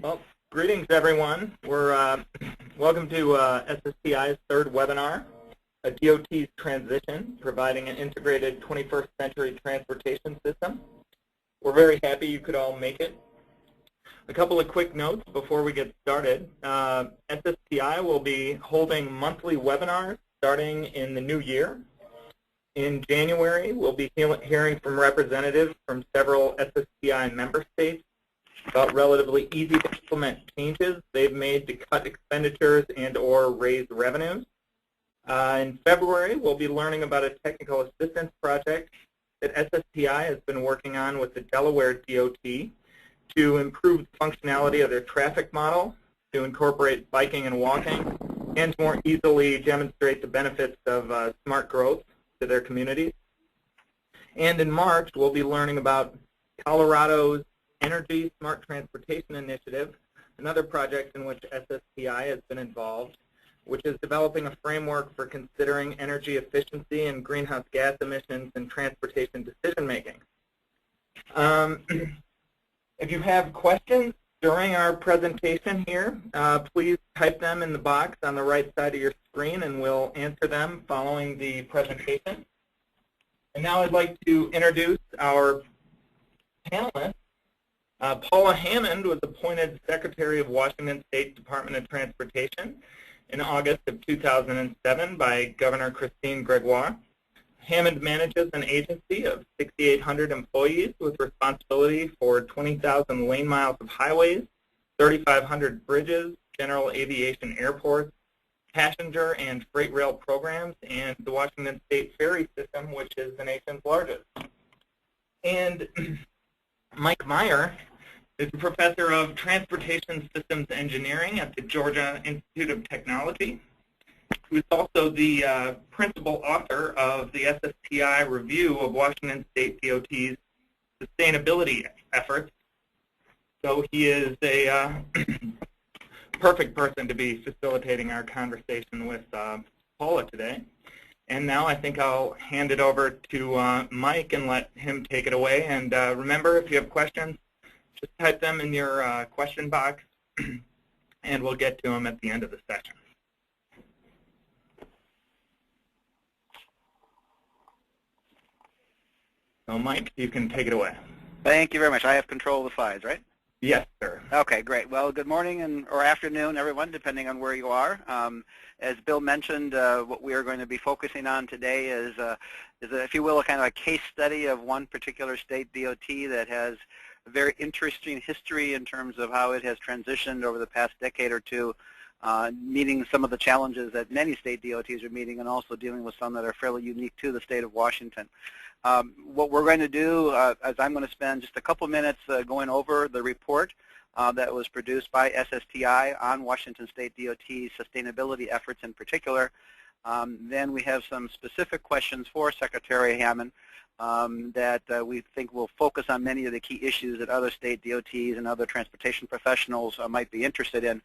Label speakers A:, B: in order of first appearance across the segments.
A: Well, greetings, everyone. We're welcome to SSTI's third webinar, a DOT's transition, providing an integrated 21st century transportation system. We're very happy you could all make it. A couple of quick notes before we get started. SSTI will be holding monthly webinars starting in the new year. In January, we'll be hearing from representatives from several SSTI member states about relatively easy to implement changes they've made to cut expenditures and or raise revenues. In February, we'll be learning about a technical assistance project that SSTI has been working on with the Delaware DOT to improve the functionality of their traffic model, to incorporate biking and walking, and to more easily demonstrate the benefits of smart growth to their communities. And in March, we'll be learning about Colorado's Energy Smart Transportation Initiative, another project in which SSTI has been involved, which is developing a framework for considering energy efficiency and greenhouse gas emissions in transportation decision-making. If you have questions during our presentation here, please type them in the box on the right side of your screen, and we'll answer them following the presentation. And now I'd like to introduce our panelists. Paula Hammond was appointed Secretary of Washington State Department of Transportation in August of 2007 by Governor Christine Gregoire. Hammond manages an agency of 6,800 employees with responsibility for 20,000 lane miles of highways, 3,500 bridges, general aviation airports, passenger and freight rail programs, and the Washington State ferry system, which is the nation's largest. And Mike Meyer is a professor of Transportation Systems Engineering at the Georgia Institute of Technology, who is also the principal author of the SSTI review of Washington State DOT's sustainability efforts. So he is a perfect person to be facilitating our conversation with Paula today. And now I think I'll hand it over to Mike and let him take it away. And remember, if you have questions, just type them in your question box, and we'll get to them at the end of the session. So, Mike, you can take it away.
B: Thank you very much. I have control of the slides, right?
A: Yes, sir.
B: Okay, great. Well, good morning or afternoon, everyone, depending on where you are. As Bill mentioned, what we are going to be focusing on today is if you will, a kind of a case study of one particular state DOT that has a very interesting history in terms of how it has transitioned over the past decade or two, meeting some of the challenges that many state DOTs are meeting, and also dealing with some that are fairly unique to the state of Washington. What we're going to do is I'm going to spend just a couple minutes going over the report that was produced by SSTI on Washington State DOT's sustainability efforts in particular. Then we have some specific questions for Secretary Hammond that we think will focus on many of the key issues that other state DOTs and other transportation professionals might be interested in.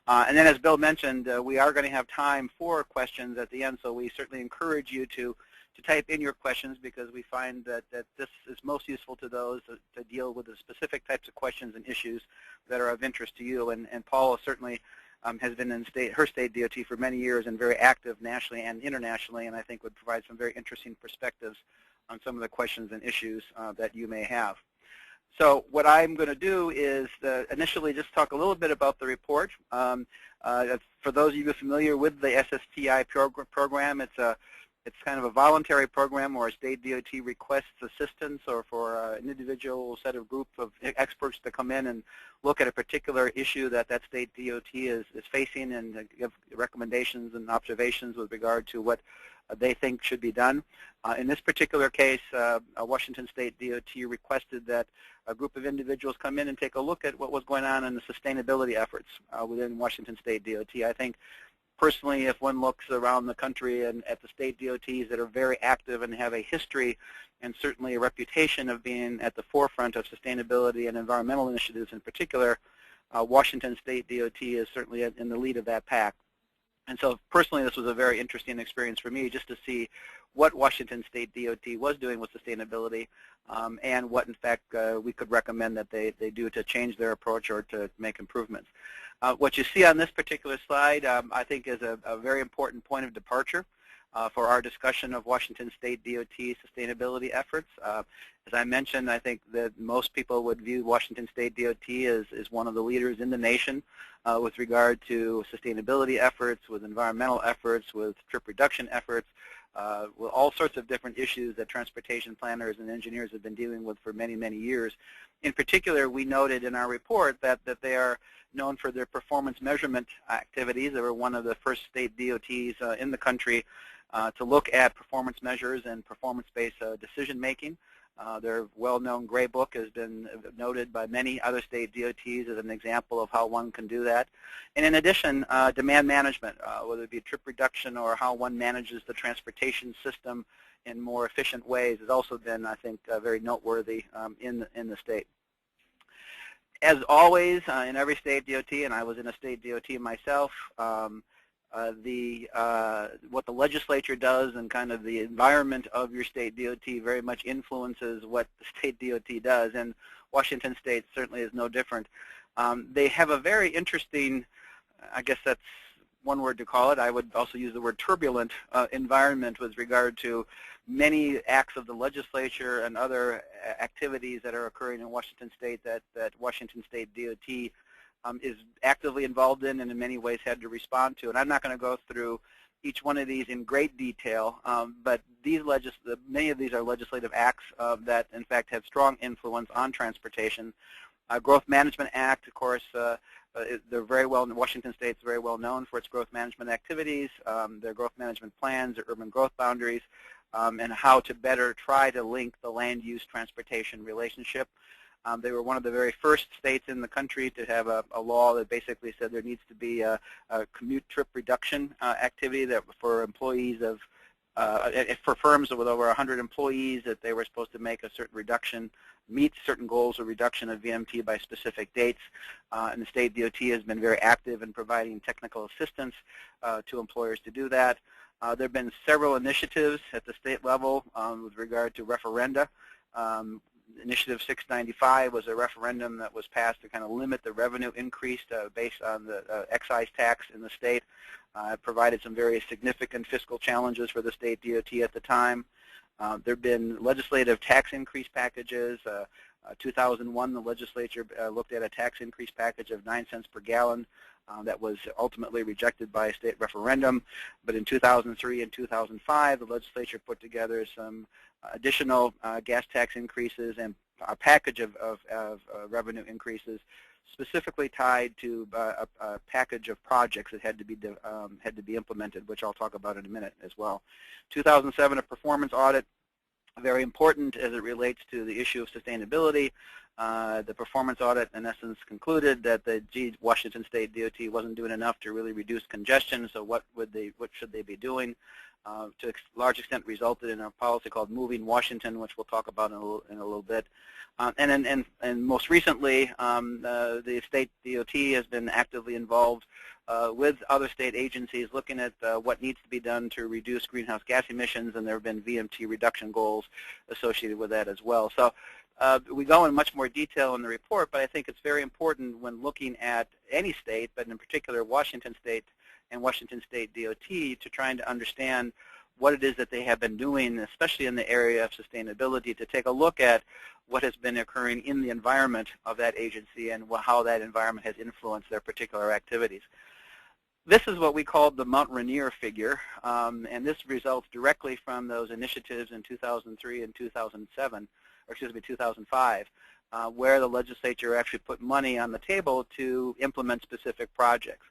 B: And then, as Bill mentioned, we are going to have time for questions at the end, so we certainly encourage you to type in your questions, because we find that this is most useful to those to deal with the specific types of questions and issues that are of interest to you. And Paula certainly has been in her state DOT for many years and very active nationally and internationally, and I think would provide some very interesting perspectives on some of the questions and issues that you may have. So what I'm going to do is initially just talk a little bit about the report. For those of you familiar with the SSTI program, it's kind of a voluntary program where a state DOT requests assistance or for an individual set of group of experts to come in and look at a particular issue that that state DOT is facing, and give recommendations and observations with regard to what they think should be done. In this particular case, Washington State DOT requested that a group of individuals come in and take a look at what was going on in the sustainability efforts within Washington State DOT. I think personally, if one looks around the country and at the state DOTs that are very active and have a history and certainly a reputation of being at the forefront of sustainability and environmental initiatives in particular, Washington State DOT is certainly in the lead of that pack. And so personally, this was a very interesting experience for me, just to see what Washington State DOT was doing with sustainability, and what, in fact, we could recommend that they do to change their approach or to make improvements. What you see on this particular slide, I think, is a very important point of departure for our discussion of Washington State DOT sustainability efforts. As I mentioned, I think that most people would view Washington State DOT as one of the leaders in the nation with regard to sustainability efforts, with environmental efforts, with trip reduction efforts, with all sorts of different issues that transportation planners and engineers have been dealing with for many, many years. In particular, we noted in our report that they are known for their performance measurement activities. They were one of the first state DOTs in the country to look at performance measures and performance-based decision-making. Their well-known gray book has been noted by many other state DOTs as an example of how one can do that. And in addition, demand management, whether it be trip reduction or how one manages the transportation system in more efficient ways, has also been, I think, very noteworthy in the state. As always, in every state DOT, and I was in a state DOT myself, what the legislature does and kind of the environment of your state DOT very much influences what the state DOT does, and Washington State certainly is no different. They have a very interesting, I guess that's one word to call it. I would also use the word turbulent environment with regard to many acts of the legislature and other activities that are occurring in Washington State that Washington State DOT is actively involved in and in many ways had to respond to. And I'm not going to go through each one of these in great detail, but many of these are legislative acts that, in fact, have strong influence on transportation. Growth Management Act, of course, they're very well, Washington State's very well known for its growth management activities, their growth management plans, their urban growth boundaries, and how to better try to link the land-use transportation relationship. They were one of the very first states in the country to have a law that basically said there needs to be a commute trip reduction activity that for employees of, for firms with over 100 employees, that they were supposed to make a certain reduction, meet certain goals of reduction of VMT by specific dates. And the state DOT has been very active in providing technical assistance to employers to do that. There have been several initiatives at the state level with regard to referenda. Initiative 695 was a referendum that was passed to kind of limit the revenue increase based on the excise tax in the state. It provided some very significant fiscal challenges for the state DOT at the time. There have been legislative tax increase packages. 2001, the legislature looked at a tax increase package of 9 cents per gallon that was ultimately rejected by a state referendum. But in 2003 and 2005, the legislature put together some additional gas tax increases and a package of revenue increases specifically tied to a package of projects that had to be implemented, which I'll talk about in a minute as well. 2007, a performance audit, very important as it relates to the issue of sustainability. The performance audit, in essence, concluded that the Washington State DOT wasn't doing enough to really reduce congestion. So what should they be doing? To a large extent, resulted in a policy called Moving Washington, which we'll talk about in a little bit. And most recently, the state DOT has been actively involved with other state agencies looking at what needs to be done to reduce greenhouse gas emissions, and there have been VMT reduction goals associated with that as well. So we go in much more detail in the report, but I think it's very important when looking at any state, but in particular Washington State and Washington State DOT, to trying to understand what it is that they have been doing, especially in the area of sustainability, to take a look at what has been occurring in the environment of that agency and how that environment has influenced their particular activities. This is what we call the Mount Rainier figure, and this results directly from those initiatives in 2003 and 2007, or excuse me, 2005, where the legislature actually put money on the table to implement specific projects.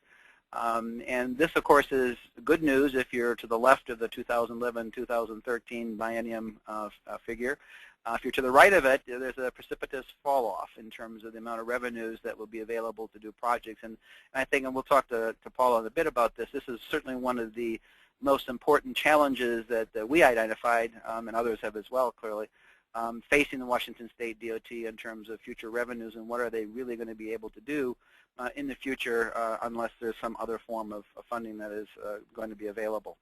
B: And this, of course, is good news if you're to the left of the 2011-2013 biennium figure. If you're to the right of it, there's a precipitous fall off in terms of the amount of revenues that will be available to do projects. And I think, and we'll talk to Paula in a bit about this, this is certainly one of the most important challenges that we identified, and others have as well, clearly, facing the Washington State DOT in terms of future revenues and what are they really going to be able to do in the future unless there's some other form of funding that is going to be available.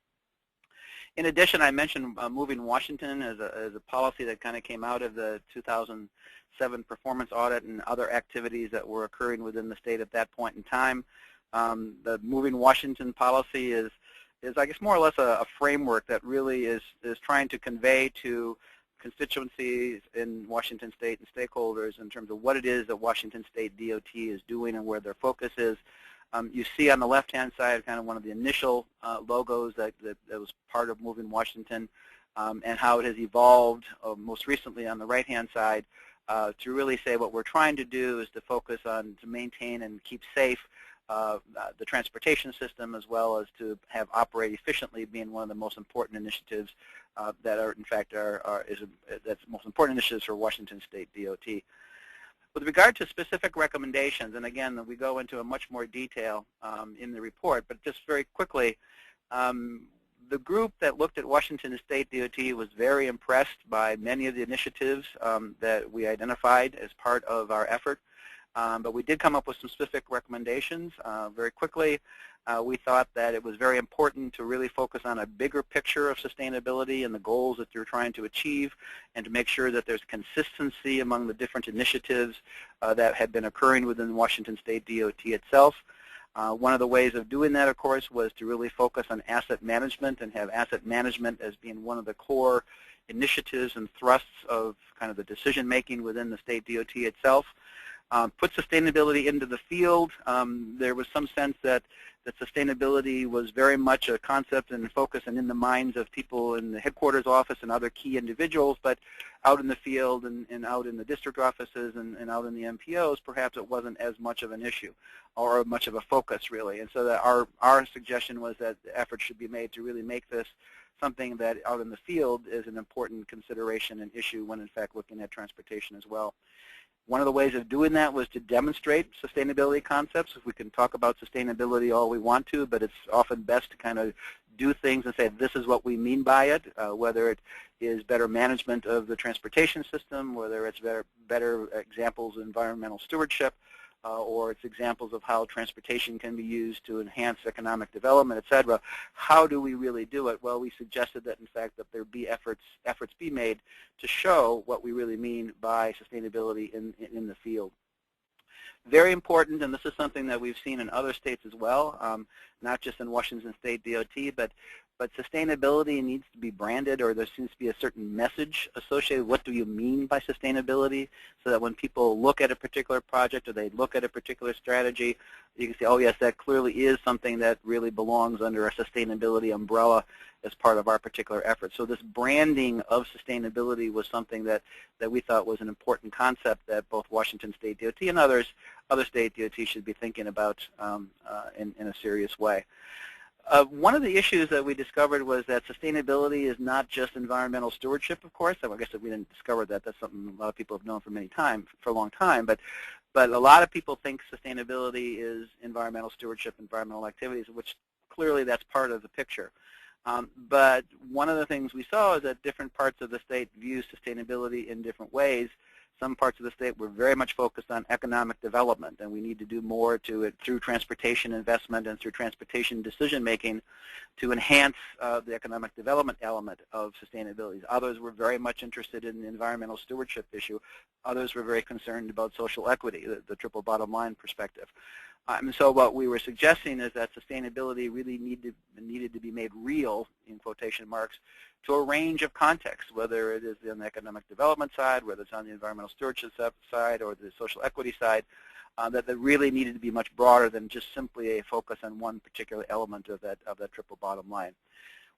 B: In addition, I mentioned moving Washington as a policy that kind of came out of the 2007 performance audit and other activities that were occurring within the state at that point in time. The moving Washington policy is I guess more or less a framework that really is trying to convey to constituencies in Washington State and stakeholders in terms of what it is that Washington State DOT is doing and where their focus is. You see on the left-hand side kind of one of the initial logos that was part of moving Washington, and how it has evolved most recently on the right-hand side to really say what we're trying to do is to focus on to maintain and keep safe the transportation system, as well as to have operate efficiently being one of the most important initiatives that are, in fact, that's the most important initiatives for Washington State DOT. With regard to specific recommendations, and again, we go into a much more detail in the report, but just very quickly, the group that looked at Washington State DOT was very impressed by many of the initiatives that we identified as part of our effort. But we did come up with some specific recommendations very quickly. We thought that it was very important to really focus on a bigger picture of sustainability and the goals that you're trying to achieve, and to make sure that there's consistency among the different initiatives that had been occurring within Washington State DOT itself. One of the ways of doing that, of course, was to really focus on asset management and have asset management as being one of the core initiatives and thrusts of kind of the decision making within the state DOT itself. Put sustainability into the field. There was some sense that sustainability was very much a concept and focus and in the minds of people in the headquarters office and other key individuals, but out in the field and out in the district offices and out in the MPOs, perhaps it wasn't as much of an issue or much of a focus, really. And so that our suggestion was that the effort should be made to really make this something that out in the field is an important consideration and issue when, in fact, looking at transportation as well. One of the ways of doing that was to demonstrate sustainability concepts. We can talk about sustainability all we want to, but it's often best to kind of do things and say, this is what we mean by it, whether it is better management of the transportation system, whether it's better examples of environmental stewardship, or it's examples of how transportation can be used to enhance economic development, et cetera. How do we really do it? Well, we suggested that, in fact, that there be efforts be made to show what we really mean by sustainability in the field. Very important, and this is something that we've seen in other states as well, not just in Washington State DOT, but sustainability needs to be branded, or there seems to be a certain message associated with what do you mean by sustainability, so that when people look at a particular project or they look at a particular strategy, you can say, oh yes, that clearly is something that really belongs under a sustainability umbrella as part of our particular effort. So this branding of sustainability was something that we thought was an important concept that both Washington State DOT and other state DOTs should be thinking about in a serious way. One of the issues that we discovered was that sustainability is not just environmental stewardship, of course. I guess that we didn't discover that. That's something a lot of people have known for a long time. But a lot of people think sustainability is environmental stewardship, environmental activities, which clearly that's part of the picture. But one of the things we saw is that different parts of the state view sustainability in different ways. Some parts of the state were very much focused on economic development, and we need to do more to it through transportation investment and through transportation decision making to enhance the economic development element of sustainability. Others were very much interested in the environmental stewardship issue. Others were very concerned about social equity, the triple bottom line perspective. And so what we were suggesting is that sustainability really needed to be made real, in quotation marks, to a range of contexts, whether it is on the economic development side, whether it's on the environmental stewardship side, or the social equity side, that really needed to be much broader than just simply a focus on one particular element of that triple bottom line.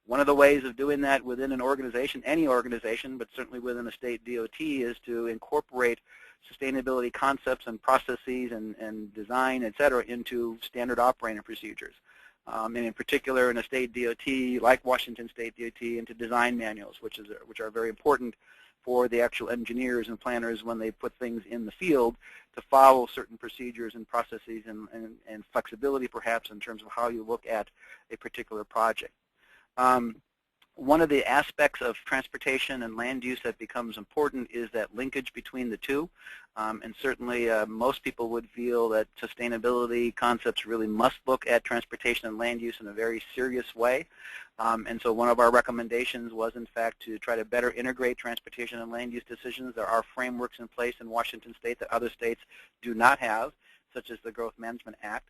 B: One of the ways of doing that within an organization, any organization, but certainly within a state DOT, is to incorporate sustainability concepts and processes and design, et cetera, into standard operating procedures. And in particular, in a state DOT like Washington State DOT, into design manuals, which are very important for the actual engineers and planners when they put things in the field to follow certain procedures and processes and flexibility, perhaps, in terms of how you look at a particular project. One of the aspects of transportation and land use that becomes important is that linkage between the two. And certainly most people would feel that sustainability concepts really must look at transportation and land use in a very serious way. And so one of our recommendations was, in fact, to try to better integrate transportation and land use decisions. There are frameworks in place in Washington State that other states do not have, such as the Growth Management Act.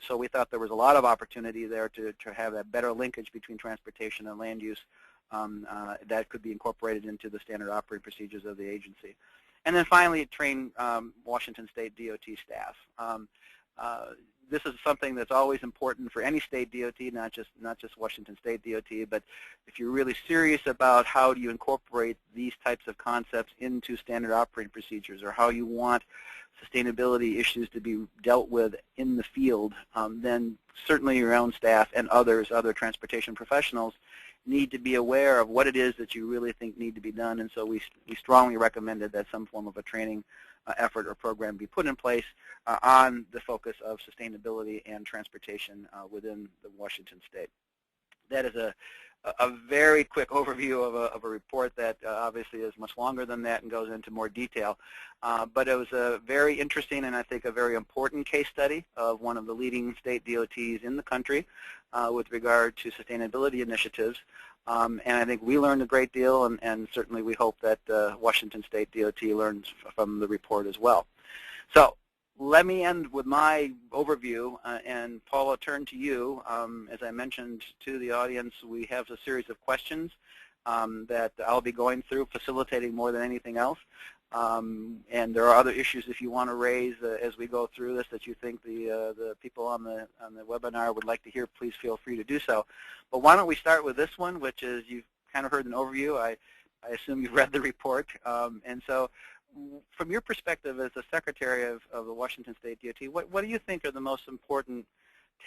B: So we thought there was a lot of opportunity there to have that better linkage between transportation and land use that could be incorporated into the standard operating procedures of the agency. And then finally, train Washington State DOT staff. This is something that's always important for any state DOT, not just Washington State DOT, but if you're really serious about how do you incorporate these types of concepts into standard operating procedures, or how you want sustainability issues to be dealt with in the field, then certainly your own staff and other transportation professionals need to be aware of what it is that you really think need to be done. And so we strongly recommended that some form of a training effort or program be put in place on the focus of sustainability and transportation within the Washington State. That is a very quick overview of a report that obviously is much longer than that and goes into more detail. But it was a very interesting and I think a very important case study of one of the leading state DOTs in the country with regard to sustainability initiatives. And I think we learned a great deal, and certainly we hope that Washington State DOT learns from the report as well. So let me end with my overview, and Paula, turn to you. As I mentioned to the audience, we have a series of questions that I'll be going through, facilitating more than anything else. And there are other issues if you want to raise as we go through this that you think the people on the webinar would like to hear, please feel free to do so. But why don't we start with this one, which is you've kind of heard an overview. I assume you've read the report. And so from your perspective as the Secretary of the Washington State DOT, what do you think are the most important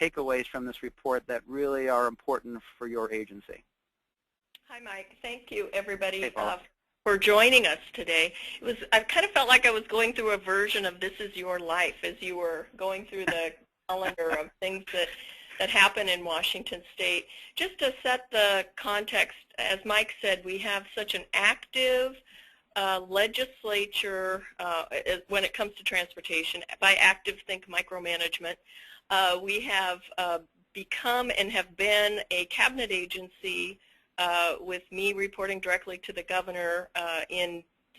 B: takeaways from this report that really are important for your agency?
C: Hi, Mike. Thank you, everybody,
B: Hey,
C: for joining us today. I kind of felt like I was going through a version of This Is Your Life as you were going through the calendar of things that happen in Washington State. Just to set the context, as Mike said, we have such an active legislature when it comes to transportation. By active, think micromanagement. We have become and have been a cabinet agency with me reporting directly to the governor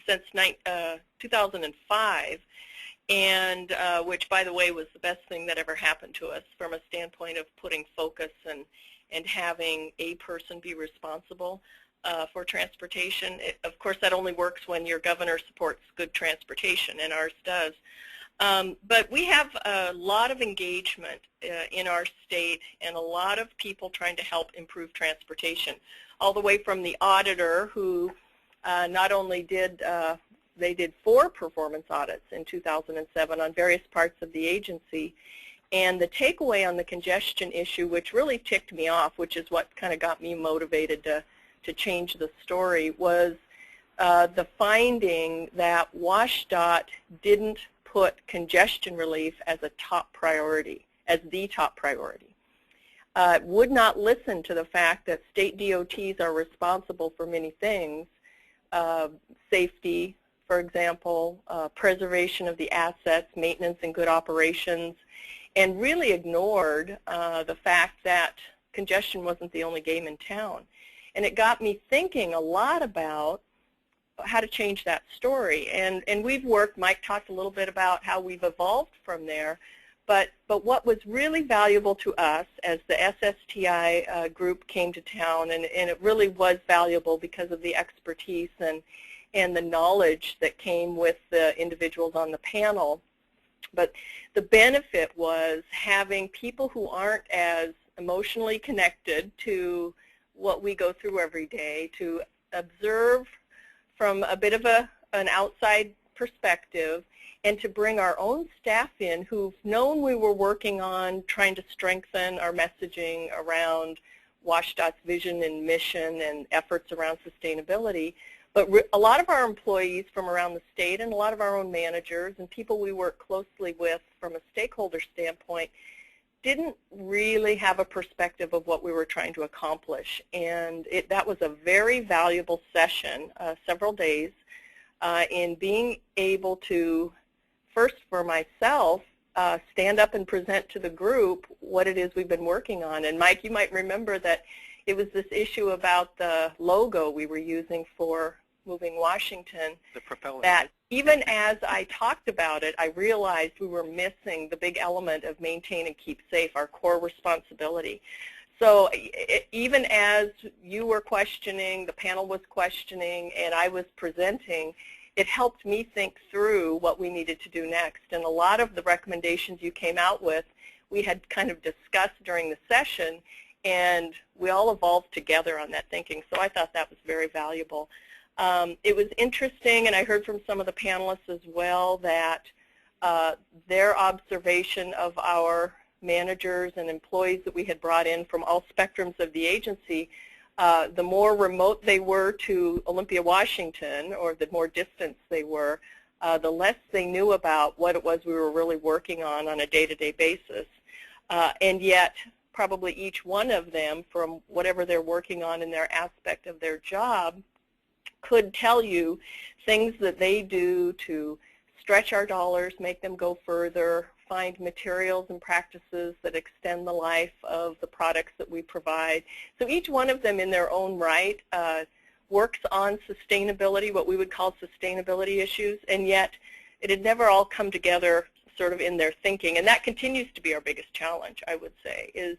C: since 2005, and which, by the way, was the best thing that ever happened to us from a standpoint of putting focus and having a person be responsible for transportation. Of course, that only works when your governor supports good transportation, and ours does. But we have a lot of engagement in our state and a lot of people trying to help improve transportation, all the way from the auditor who not only did, they did 4 performance audits in 2007 on various parts of the agency. And the takeaway on the congestion issue, which really ticked me off, which is what kind of got me motivated to change the story, was the finding that WSDOT didn't put congestion relief as a top priority, as the top priority. Would not listen to the fact that state DOTs are responsible for many things, safety, for example, preservation of the assets, maintenance and good operations, and really ignored the fact that congestion wasn't the only game in town. And it got me thinking a lot about how to change that story. And we've worked, Mike talked a little bit about how we've evolved from there, but what was really valuable to us as the SSTI group came to town, and it really was valuable because of the expertise and the knowledge that came with the individuals on the panel. But the benefit was having people who aren't as emotionally connected to what we go through every day to observe from a bit of an outside perspective, and to bring our own staff in who've known we were working on trying to strengthen our messaging around WSDOT's vision and mission and efforts around sustainability. But a lot of our employees from around the state and a lot of our own managers and people we work closely with from a stakeholder standpoint didn't really have a perspective of what we were trying to accomplish. And that was a very valuable session, several days, in being able to, first for myself, stand up and present to the group what it is we've been working on. And Mike, you might remember that it was this issue about the logo we were using for Moving Washington,
B: the propeller,
C: that
B: right?
C: even as I talked about it, I realized we were missing the big element of maintain and keep safe, our core responsibility. So even as you were questioning, the panel was questioning, and I was presenting, it helped me think through what we needed to do next. And a lot of the recommendations you came out with, we had kind of discussed during the session, and we all evolved together on that thinking. So I thought that was very valuable. It was interesting, and I heard from some of the panelists as well, that their observation of our managers and employees that we had brought in from all spectrums of the agency, the more remote they were to Olympia, Washington, or the more distant they were, the less they knew about what it was we were really working on a day-to-day basis. And yet, probably each one of them, from whatever they're working on in their aspect of their job, could tell you things that they do to stretch our dollars, make them go further, find materials and practices that extend the life of the products that we provide. So each one of them in their own right works on sustainability, what we would call sustainability issues, and yet it had never all come together sort of in their thinking. And that continues to be our biggest challenge, I would say, is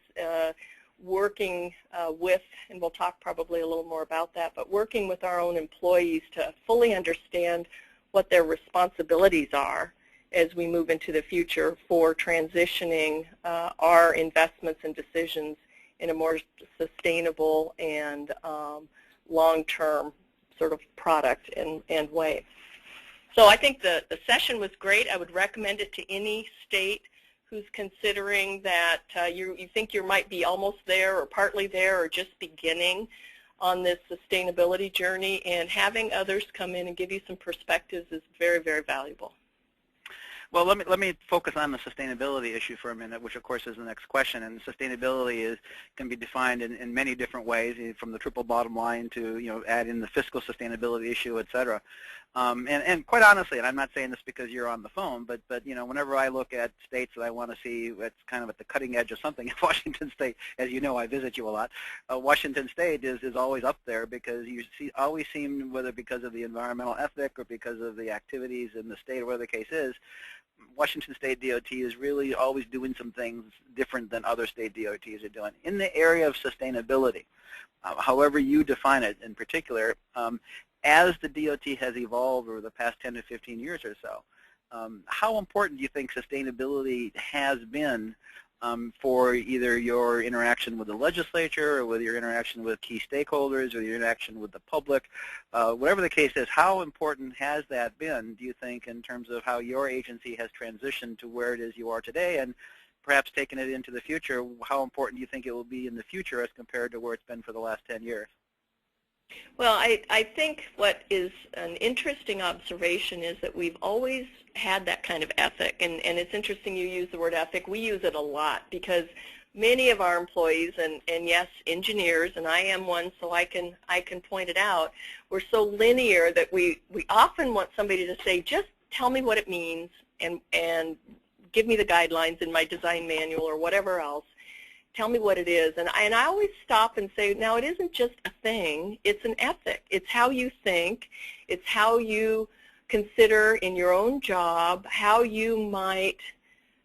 C: working with, and we'll talk probably a little more about that, but working with our own employees to fully understand what their responsibilities are as we move into the future for transitioning our investments and decisions in a more sustainable and long-term sort of product and way. So I think the session was great. I would recommend it to any state who's considering that you think you might be almost there or partly there or just beginning on this sustainability journey, and having others come in and give you some perspectives is very, very valuable.
B: Well, let me focus on the sustainability issue for a minute, which of course is the next question. And sustainability can be defined in many different ways, from the triple bottom line to add in the fiscal sustainability issue, et cetera. And quite honestly, and I'm not saying this because you're on the phone, but whenever I look at states that I want to see that's kind of at the cutting edge of something, Washington State, as you know, I visit you a lot. Washington State is always up there because you always seem, whether because of the environmental ethic or because of the activities in the state or whatever the case is, Washington State DOT is really always doing some things different than other state DOTs are doing. In the area of sustainability, however you define it in particular, as the DOT has evolved over the past 10 to 15 years or so, how important do you think sustainability has been for either your interaction with the legislature or with your interaction with key stakeholders or your interaction with the public? Whatever the case is, how important has that been, do you think, in terms of how your agency has transitioned to where it is you are today, and perhaps taking it into the future, how important do you think it will be in the future as compared to where it's been for the last 10 years?
C: Well, I think what is an interesting observation is that we've always had that kind of ethic, and it's interesting you use the word ethic. We use it a lot because many of our employees, and yes, engineers, and I am one, so I can point it out, we're so linear that we often want somebody to say, just tell me what it means and give me the guidelines in my design manual or whatever else. Tell me what it is. And I always stop and say, now it isn't just a thing, it's an ethic. It's how you think, it's how you consider in your own job how you might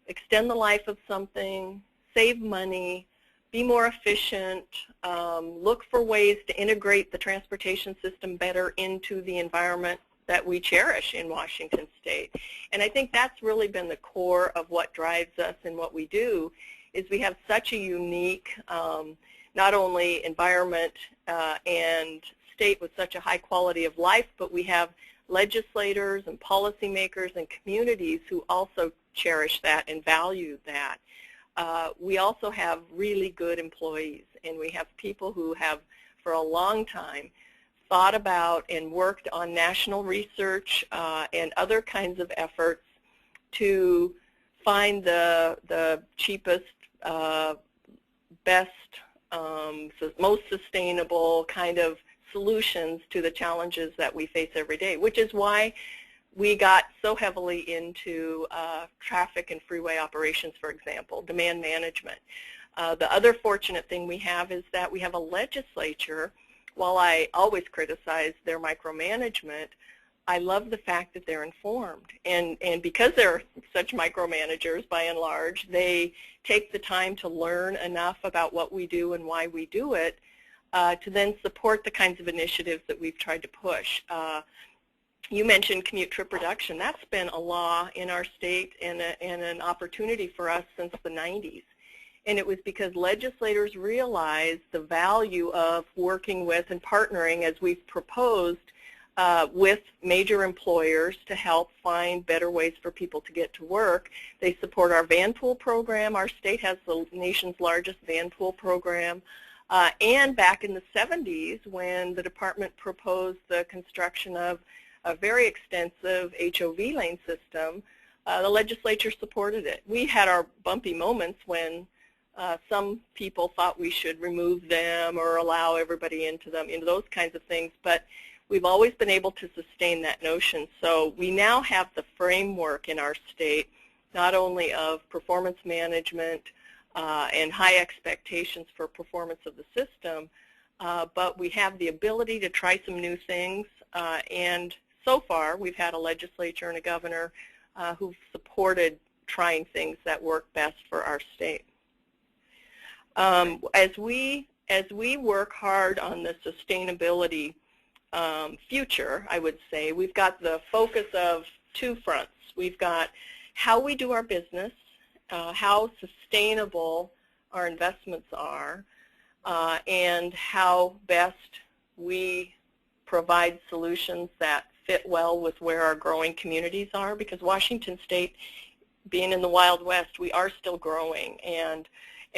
C: extend the life of something, save money, be more efficient, look for ways to integrate the transportation system better into the environment that we cherish in Washington State. And I think that's really been the core of what drives us in what we do, is we have such a unique, not only environment and state with such a high quality of life, but we have legislators and policymakers and communities who also cherish that and value that. We also have really good employees, and we have people who have, for a long time, thought about and worked on national research and other kinds of efforts to find the cheapest best, most sustainable kind of solutions to the challenges that we face every day, which is why we got so heavily into traffic and freeway operations, for example, demand management. The other fortunate thing we have is that we have a legislature. While I always criticize their micromanagement, I love the fact that they're informed. And because they're such micromanagers by and large, they take the time to learn enough about what we do and why we do it to then support the kinds of initiatives that we've tried to push. You mentioned commute trip reduction. That's been a law in our state and an opportunity for us since the 90s. And it was because legislators realized the value of working with and partnering, as we've proposed, with major employers to help find better ways for people to get to work. They support our van pool program. Our state has the nation's largest van pool program. And back in the 70s, when the department proposed the construction of a very extensive HOV lane system, the legislature supported it. We had our bumpy moments when some people thought we should remove them or allow everybody into them, into those kinds of things, but we've always been able to sustain that notion. So we now have the framework in our state, not only of performance management and high expectations for performance of the system, but we have the ability to try some new things. And so far, we've had a legislature and a governor who've supported trying things that work best for our state. As we work hard on the sustainability future, I would say, we've got the focus of two fronts. We've got how we do our business, how sustainable our investments are, and how best we provide solutions that fit well with where our growing communities are, because Washington State, being in the Wild West, we are still growing, and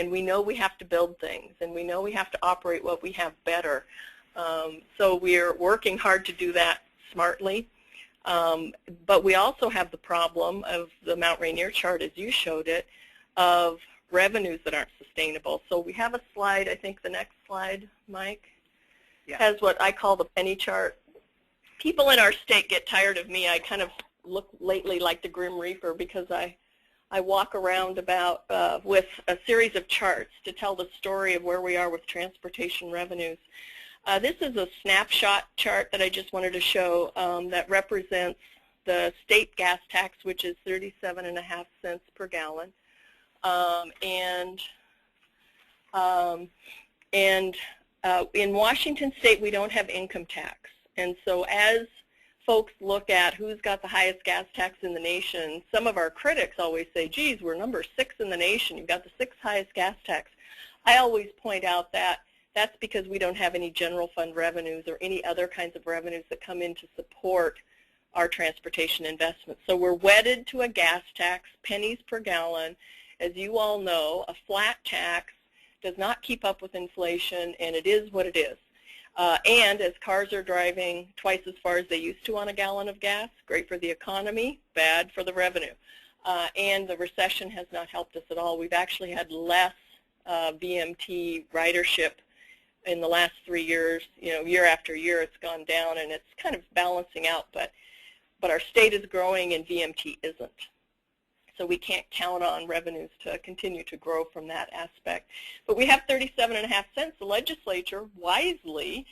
C: we know we have to build things, and we know we have to operate what we have better. So we're working hard to do that smartly, but we also have the problem of the Mount Rainier chart, as you showed it, of revenues that aren't sustainable. So we have a slide, I think the next slide, Mike, has what I call the penny chart. People in our state get tired of me. I kind of look lately like the Grim Reaper because I walk around about with a series of charts to tell the story of where we are with transportation revenues. This is a snapshot chart that I just wanted to show that represents the state gas tax, which is 37.5 cents per gallon. In Washington State, we don't have income tax. And so as folks look at who's got the highest gas tax in the nation, some of our critics always say, geez, we're number 6 in the nation. You've got the 6th highest gas tax. I always point out that that's because we don't have any general fund revenues or any other kinds of revenues that come in to support our transportation investments. So we're wedded to a gas tax, pennies per gallon. As you all know, a flat tax does not keep up with inflation, and it is what it is. And as cars are driving twice as far as they used to on a gallon of gas, great for the economy, bad for the revenue. And the recession has not helped us at all. We've actually had less VMT ridership in the last 3 years. You know, year after year it's gone down, and it's kind of balancing out, but our state is growing and VMT isn't. So we can't count on revenues to continue to grow from that aspect. But we have 37.5 cents. The legislature wisely,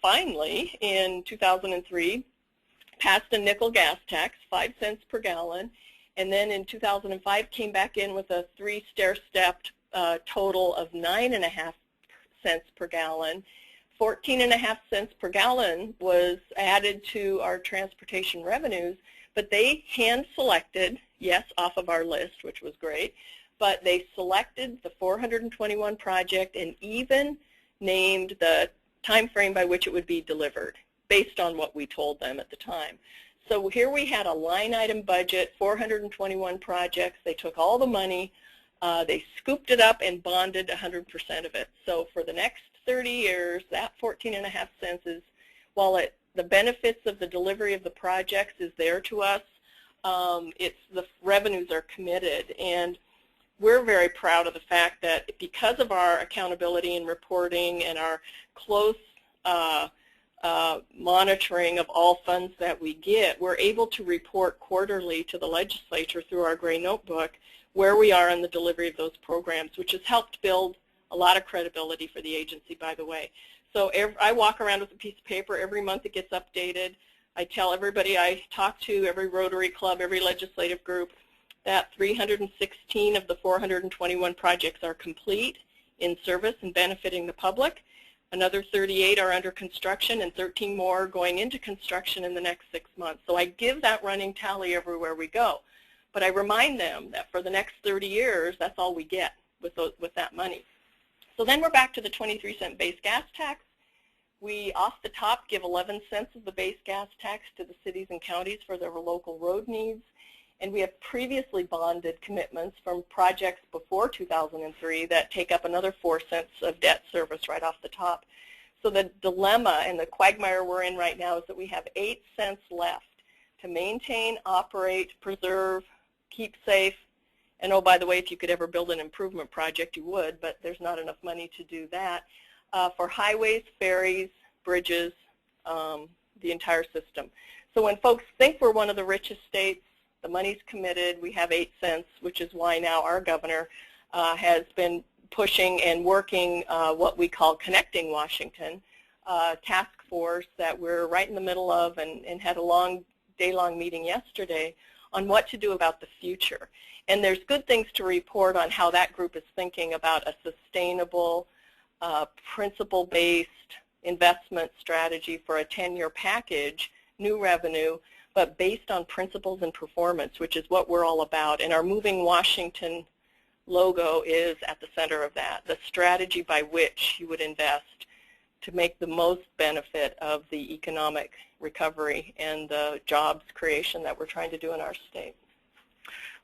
C: finally, in 2003, passed a nickel gas tax, 5 cents per gallon, and then in 2005 came back in with a 3 stair-stepped total of 9.5 cents per gallon. 14.5 cents per gallon was added to our transportation revenues, but they hand-selected, yes, off of our list, which was great, but they selected the 421 project and even named the time frame by which it would be delivered based on what we told them at the time. So here we had a line item budget, 421 projects. They took all the money, they scooped it up and bonded 100% of it. So for the next 30 years, that 14.5 cents is, while the benefits of the delivery of the projects is there to us, the revenues are committed. And we're very proud of the fact that because of our accountability and reporting and our close monitoring of all funds that we get, we're able to report quarterly to the legislature through our gray notebook where we are in the delivery of those programs, which has helped build a lot of credibility for the agency, by the way. So I walk around with a piece of paper. Every month it gets updated. I tell everybody I talk to, every Rotary Club, every legislative group, that 316 of the 421 projects are complete, in service, and benefiting the public. Another 38 are under construction, and 13 more are going into construction in the next 6 months. So I give that running tally everywhere we go. But I remind them that for the next 30 years, that's all we get with that money. So then we're back to the 23-cent base gas tax. We, off the top, give 11 cents of the base gas tax to the cities and counties for their local road needs. And we have previously bonded commitments from projects before 2003 that take up another 4 cents of debt service right off the top. So the dilemma and the quagmire we're in right now is that we have 8 cents left to maintain, operate, preserve, keep safe. And oh, by the way, if you could ever build an improvement project, you would, but there's not enough money to do that. For highways, ferries, bridges, the entire system. So when folks think we're one of the richest states, the money's committed, we have 8 cents, which is why now our governor has been pushing and working what we call Connecting Washington task force that we're right in the middle of, and had a day-long meeting yesterday on what to do about the future. And there's good things to report on how that group is thinking about a sustainable, principle-based investment strategy for a 10-year package, new revenue, but based on principles and performance, which is what we're all about. And our Moving Washington logo is at the center of that, the strategy by which you would invest to make the most benefit of the economic recovery and the jobs creation that we're trying to do in our state.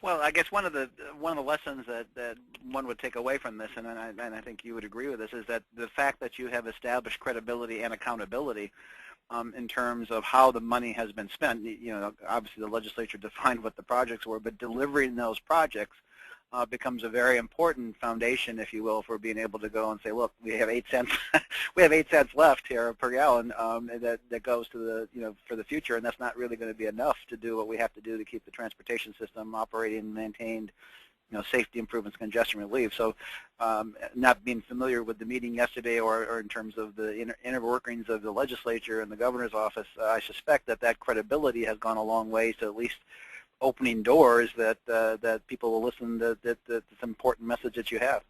B: Well, I guess one of the lessons that one would take away from this, and I think you would agree with this, is that the fact that you have established credibility and accountability in terms of how the money has been spent. You know, obviously the legislature defined what the projects were, but delivering those projects becomes a very important foundation, if you will, for being able to go and say, look, we have 8 cents, we have 8 cents left here per gallon that goes to the, you know, for the future, and that's not really going to be enough to do what we have to do to keep the transportation system operating, maintained, you know, safety improvements, congestion relief. So not being familiar with the meeting yesterday or in terms of the inner workings of the legislature and the governor's office, I suspect that credibility has gone a long way to at least opening doors that people will listen to this important message that you have.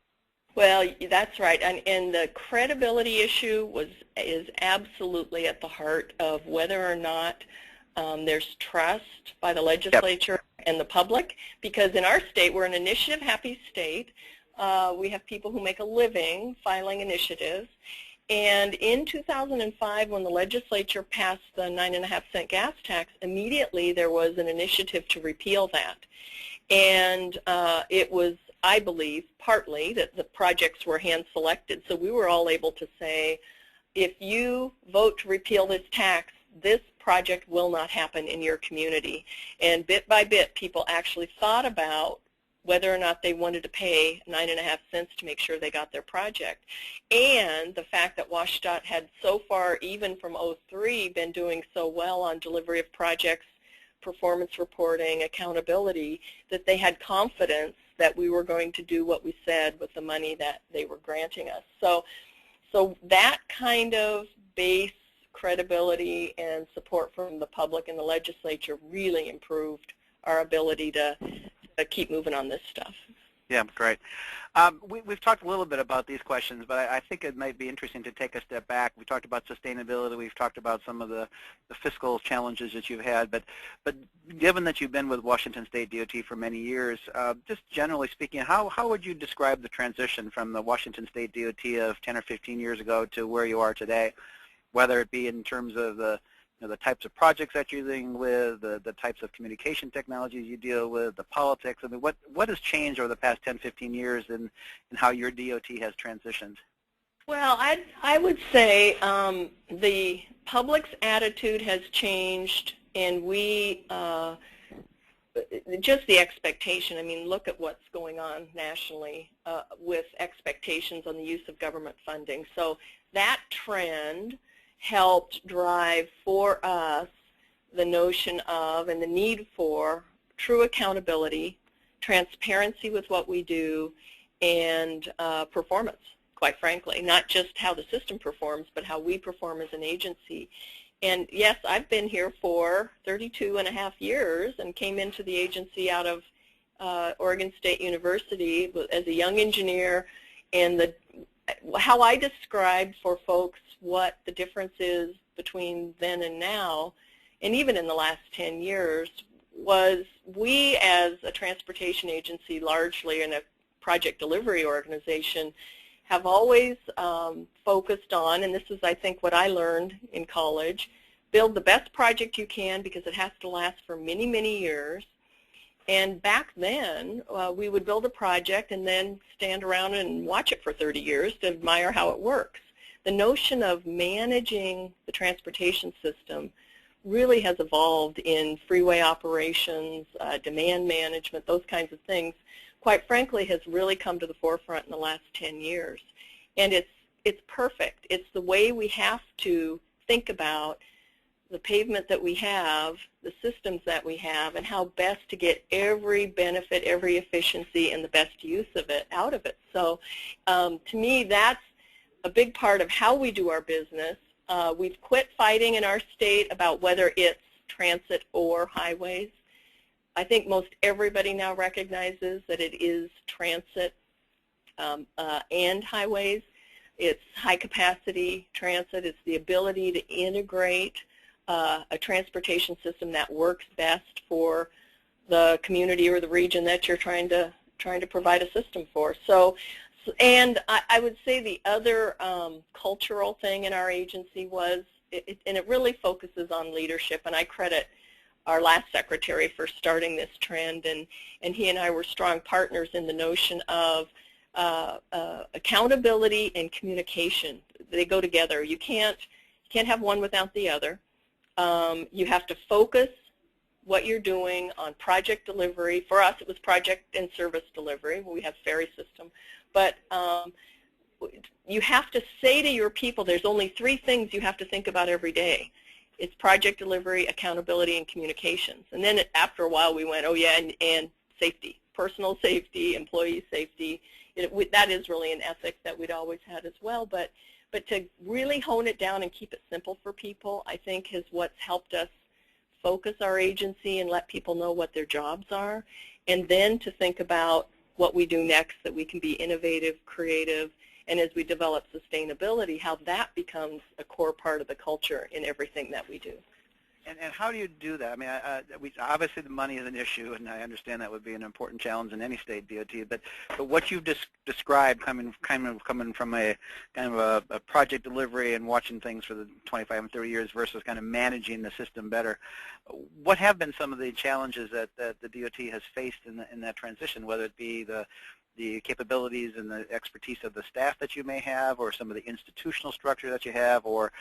C: Well, that's right, and the credibility issue is absolutely at the heart of whether or not there's trust by the legislature and the public, because in our state, we're an initiative-happy state. We have people who make a living filing initiatives. And in 2005, when the legislature passed the 9.5-cent gas tax, immediately there was an initiative to repeal that. And it was, I believe, partly that the projects were hand-selected. So we were all able to say, if you vote to repeal this tax, this project will not happen in your community. And bit by bit, people actually thought about whether or not they wanted to pay 9.5 cents to make sure they got their project. And the fact that WSDOT had so far, even from '03, been doing so well on delivery of projects, performance reporting, accountability, that they had confidence that we were going to do what we said with the money that they were granting us. So that kind of base credibility and support from the public and the legislature really improved our ability to keep moving on this stuff.
B: Yeah, great. We've talked a little bit about these questions, but I think it might be interesting to take a step back. We talked about sustainability. We've talked about some of the fiscal challenges that you've had. But given that you've been with Washington State DOT for many years, just generally speaking, how would you describe the transition from the Washington State DOT of 10 or 15 years ago to where you are today, whether it be in terms of the types of projects that you're dealing with, the types of communication technologies you deal with, the politics? I mean, what has changed over the past 10, 15 years in how your DOT has transitioned?
C: Well, I would say the public's attitude has changed, and we just the expectation. I mean, look at what's going on nationally with expectations on the use of government funding. So that trend helped drive for us the notion of and the need for true accountability, transparency with what we do, and performance, quite frankly. Not just how the system performs, but how we perform as an agency. And yes, I've been here for 32.5 years and came into the agency out of Oregon State University as a young engineer. And how I described for folks what the difference is between then and now, and even in the last 10 years, was we as a transportation agency, largely in a project delivery organization, have always focused on, and this is, I think, what I learned in college, build the best project you can because it has to last for many, many years. And back then, we would build a project and then stand around and watch it for 30 years to admire how it works. The notion of managing the transportation system really has evolved in freeway operations, demand management, those kinds of things. Quite frankly, has really come to the forefront in the last 10 years. And it's perfect. It's the way we have to think about the pavement that we have, the systems that we have, and how best to get every benefit, every efficiency, and the best use of it out of it. So to me, that's a big part of how we do our business. We've quit fighting in our state about whether it's transit or highways. I think most everybody now recognizes that it is transit and highways. It's high-capacity transit. It's the ability to integrate a transportation system that works best for the community or the region that you're trying to provide a system for. So, and I would say the other cultural thing in our agency was, and it really focuses on leadership, and I credit our last secretary for starting this trend, and he and I were strong partners in the notion of accountability and communication. They go together. You can't have one without the other. You have to focus what you're doing on project delivery. For us, it was project and service delivery. We have ferry system. But you have to say to your people, there's only 3 things you have to think about every day. It's project delivery, accountability, and communications. And then after a while we went, oh yeah, and safety, personal safety, employee safety. That is really an ethic that we'd always had as well. But to really hone it down and keep it simple for people, I think is what's helped us focus our agency and let people know what their jobs are, and then to think about what we do next, that we can be innovative, creative, and as we develop sustainability, how that becomes a core part of the culture in everything that we do.
B: And how do you do that? I mean, obviously the money is an issue, and I understand that would be an important challenge in any state DOT. But what you've described, coming from a kind of a project delivery and watching things for the 25 and 30 years versus kind of managing the system better, what have been some of the challenges that the DOT has faced in that transition, whether it be the capabilities and the expertise of the staff that you may have, or some of the institutional structure that you have, or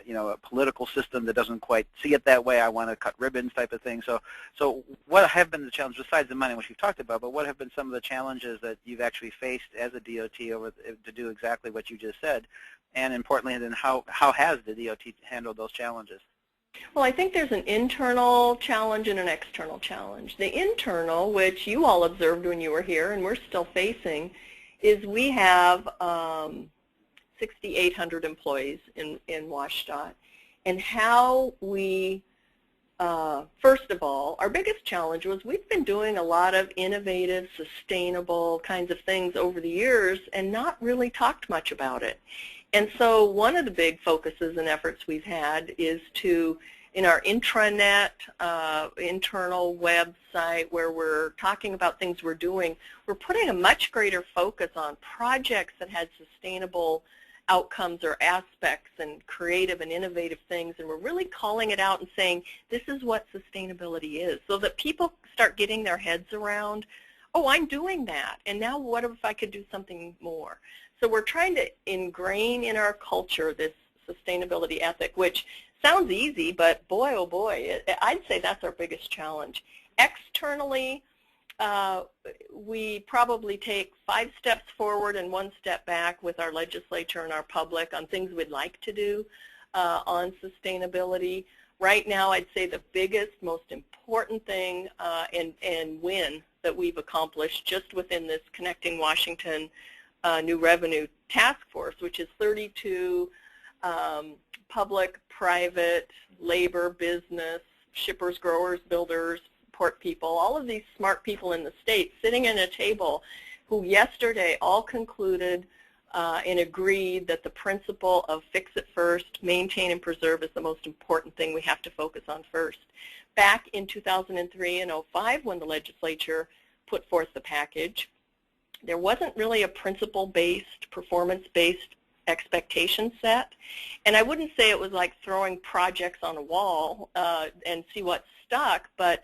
B: you know, a political system that doesn't quite see it that way, I want to cut ribbons type of thing. So what have been the challenges, besides the money, which we've talked about, but what have been some of the challenges that you've actually faced as a DOT to do exactly what you just said? And importantly, then how has the DOT handled those challenges?
C: Well, I think there's an internal challenge and an external challenge. The internal, which you all observed when you were here and we're still facing, is we have 6,800 employees in WSDOT. And how we, first of all, our biggest challenge was we've been doing a lot of innovative, sustainable kinds of things over the years and not really talked much about it. And so one of the big focuses and efforts we've had is to, in our intranet, internal website where we're talking about things we're doing, we're putting a much greater focus on projects that had sustainable outcomes or aspects and creative and innovative things, and we're really calling it out and saying this is what sustainability is, so that people start getting their heads around, oh, I'm doing that, and now what if I could do something more? So we're trying to ingrain in our culture this sustainability ethic, which sounds easy, but boy, oh boy, I'd say that's our biggest challenge. Externally, we probably take 5 steps forward and 1 step back with our legislature and our public on things we'd like to do on sustainability. Right now, I'd say the biggest, most important thing and win that we've accomplished just within this Connecting Washington New Revenue Task Force, which is 32 public, private, labor, business, shippers, growers, builders, port people, all of these smart people in the state sitting at a table who yesterday all concluded and agreed that the principle of fix it first, maintain and preserve is the most important thing we have to focus on first. Back in 2003 and 2005 when the legislature put forth the package, there wasn't really a principle-based, performance-based expectation set. And I wouldn't say it was like throwing projects on a wall and see what stuck, but